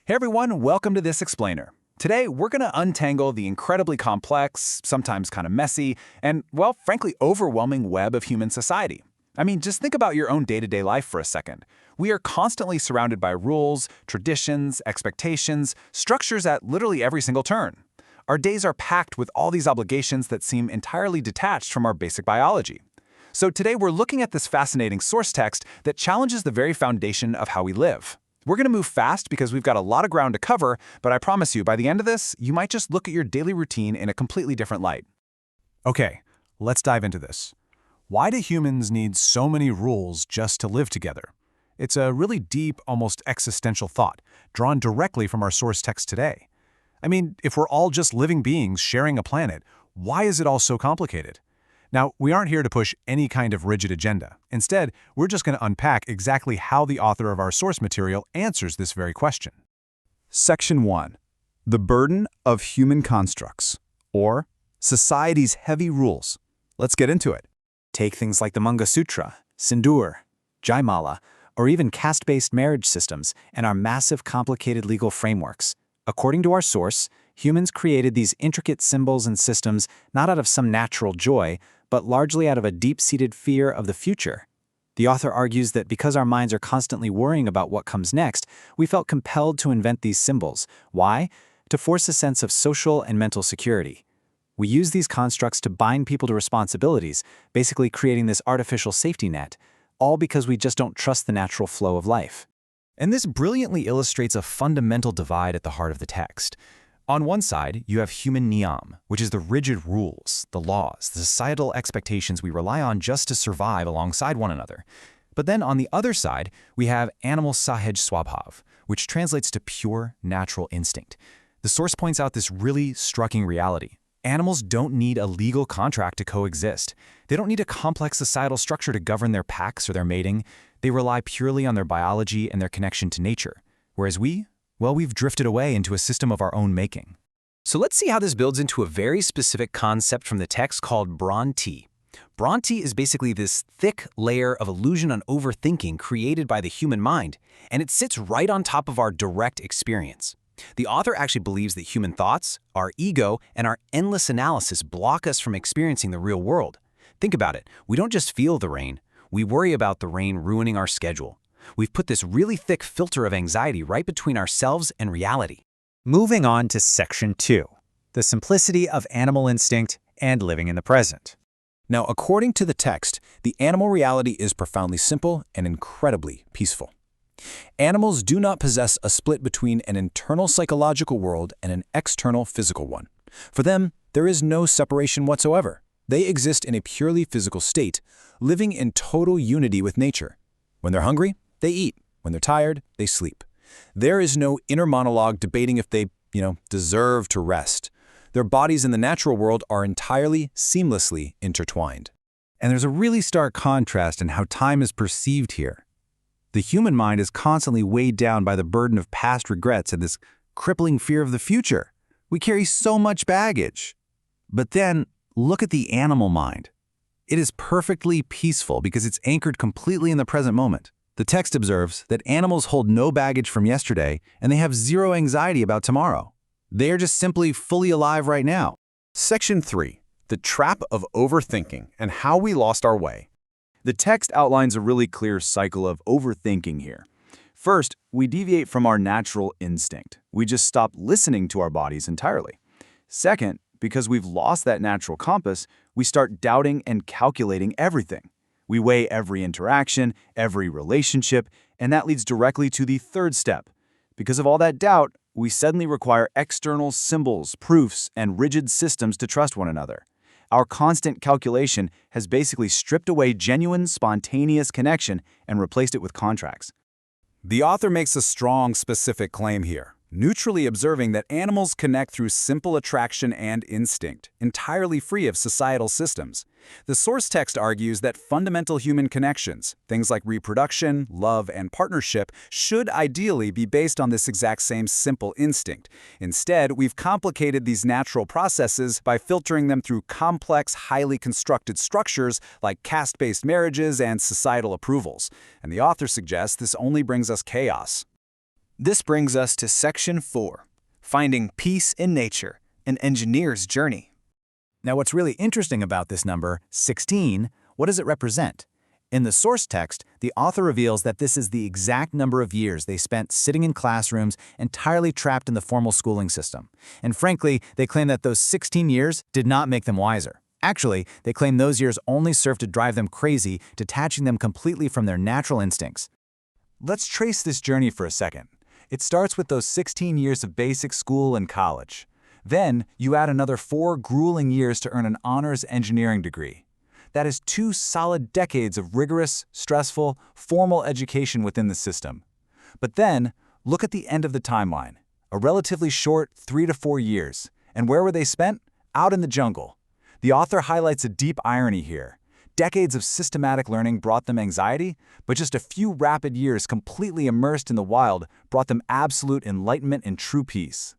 Hey everyone, welcome to This Explainer. Today, we're going to untangle the incredibly complex, sometimes kind of messy, and, well, frankly, overwhelming web of human society. I mean, just think about your own day-to-day life for a second. We are constantly surrounded by rules, traditions, expectations, structures at literally every single turn. Our days are packed with all these obligations that seem entirely detached from our basic biology. So today, we're looking at this fascinating source text that challenges the very foundation of how we live. We're going to move fast because we've got a lot of ground to cover, but I promise you, by the end of this, you might just look at your daily routine in a completely different light. Okay, let's dive into this. Why do humans need so many rules just to live together? It's a really deep, almost existential thought, drawn directly from our source text today. I mean, if we're all just living beings sharing a planet, why is it all so complicated? Now, we aren't here to push any kind of rigid agenda. Instead, we're just going to unpack exactly how the author of our source material answers this very question. Section 1. The Burden of Human Constructs, or Society's Heavy Rules. Let's get into it. Take things like the Manga Sutra, Sindoor, Jaimala, or even caste-based marriage systems and our massive complicated legal frameworks. According to our source, humans created these intricate symbols and systems not out of some natural joy, but largely out of a deep-seated fear of the future. The author argues that because our minds are constantly worrying about what comes next, we felt compelled to invent these symbols. Why? To force a sense of social and mental security. We use these constructs to bind people to responsibilities, basically creating this artificial safety net, all because we just don't trust the natural flow of life. And this brilliantly illustrates a fundamental divide at the heart of the text. On one side, you have human niyam, which is the rigid rules, the laws, the societal expectations we rely on just to survive alongside one another. But then on the other side, we have animal sahaj swabhav, which translates to pure natural instinct. The source points out this really striking reality. Animals don't need a legal contract to coexist. They don't need a complex societal structure to govern their packs or their mating. They rely purely on their biology and their connection to nature. Whereas we've drifted away into a system of our own making. So let's see how this builds into a very specific concept from the text called Bhanti. Bhanti is basically this thick layer of illusion on overthinking created by the human mind, and it sits right on top of our direct experience. The author actually believes that human thoughts, our ego, and our endless analysis block us from experiencing the real world. Think about it. We don't just feel the rain. We worry about the rain ruining our schedule. We've put this really thick filter of anxiety right between ourselves and reality. Moving on to Section 2, the simplicity of animal instinct and living in the present. Now, according to the text, the animal reality is profoundly simple and incredibly peaceful. Animals do not possess a split between an internal psychological world and an external physical one. For them, there is no separation whatsoever. They exist in a purely physical state, living in total unity with nature. When they're hungry, they eat. When they're tired, they sleep. There is no inner monologue debating if they, deserve to rest. Their bodies in the natural world are entirely, seamlessly intertwined. And there's a really stark contrast in how time is perceived here. The human mind is constantly weighed down by the burden of past regrets and this crippling fear of the future. We carry so much baggage. But then, look at the animal mind. It is perfectly peaceful because it's anchored completely in the present moment. The text observes that animals hold no baggage from yesterday and they have zero anxiety about tomorrow. They are just simply fully alive right now. Section 3. The Trap of Overthinking and How We Lost Our Way. The text outlines a really clear cycle of overthinking here. First, we deviate from our natural instinct. We just stop listening to our bodies entirely. Second, because we've lost that natural compass, we start doubting and calculating everything. We weigh every interaction, every relationship, and that leads directly to the third step. Because of all that doubt, we suddenly require external symbols, proofs, and rigid systems to trust one another. Our constant calculation has basically stripped away genuine, spontaneous connection and replaced it with contracts. The author makes a strong, specific claim here, neutrally observing that animals connect through simple attraction and instinct, entirely free of societal systems. The source text argues that fundamental human connections, things like reproduction, love, and partnership, should ideally be based on this exact same simple instinct. Instead, we've complicated these natural processes by filtering them through complex, highly constructed structures like caste-based marriages and societal approvals. And the author suggests this only brings us chaos. This brings us to Section 4, Finding Peace in Nature, an Engineer's Journey. Now, what's really interesting about this number, 16, what does it represent? In the source text, the author reveals that this is the exact number of years they spent sitting in classrooms entirely trapped in the formal schooling system. And frankly, they claim that those 16 years did not make them wiser. Actually, they claim those years only served to drive them crazy, detaching them completely from their natural instincts. Let's trace this journey for a second. It starts with those 16 years of basic school and college. Then, you add another 4 grueling years to earn an honors engineering degree. That is 2 solid decades of rigorous, stressful, formal education within the system. But then, look at the end of the timeline. A relatively short 3 to 4 years. And where were they spent? Out in the jungle. The author highlights a deep irony here. Decades of systematic learning brought them anxiety, but just a few rapid years completely immersed in the wild brought them absolute enlightenment and true peace.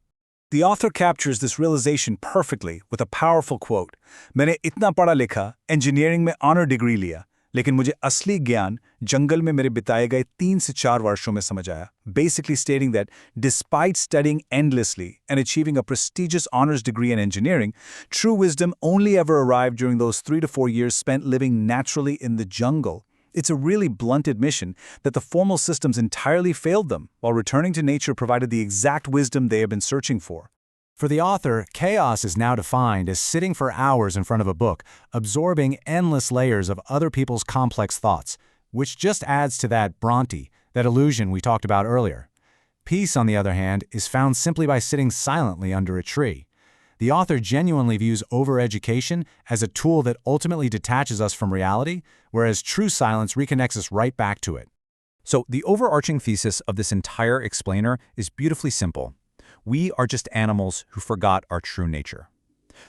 The author captures this realization perfectly with a powerful quote. मैंने इतना पढ़ा लिखा, engineering में honor degree लिया, लेकिन मुझे असली ज्ञान जंगल में मेरे बिताए गए 3 से 4 वर्षों में समझ आया. Basically stating that despite studying endlessly and achieving a prestigious honors degree in engineering, true wisdom only ever arrived during those 3 to 4 years spent living naturally in the jungle. It's a really blunt admission that the formal systems entirely failed them, while returning to nature provided the exact wisdom they have been searching for. For the author, chaos is now defined as sitting for hours in front of a book, absorbing endless layers of other people's complex thoughts, which just adds to that Bhanti, that illusion we talked about earlier. Peace, on the other hand, is found simply by sitting silently under a tree. The author genuinely views overeducation as a tool that ultimately detaches us from reality, whereas true silence reconnects us right back to it. So the overarching thesis of this entire explainer is beautifully simple. We are just animals who forgot our true nature.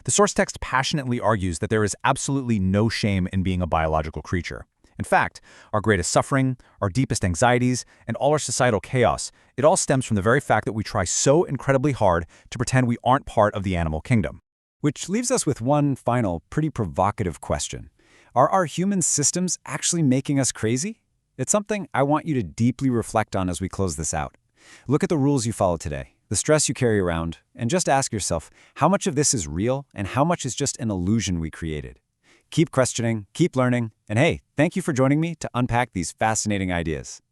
The source text passionately argues that there is absolutely no shame in being a biological creature. In fact, our greatest suffering, our deepest anxieties, and all our societal chaos, it all stems from the very fact that we try so incredibly hard to pretend we aren't part of the animal kingdom. Which leaves us with one final, pretty provocative question. Are our human systems actually making us crazy? It's something I want you to deeply reflect on as we close this out. Look at the rules you follow today, the stress you carry around, and just ask yourself how much of this is real and how much is just an illusion we created. Keep questioning, keep learning, and hey, thank you for joining me to unpack these fascinating ideas.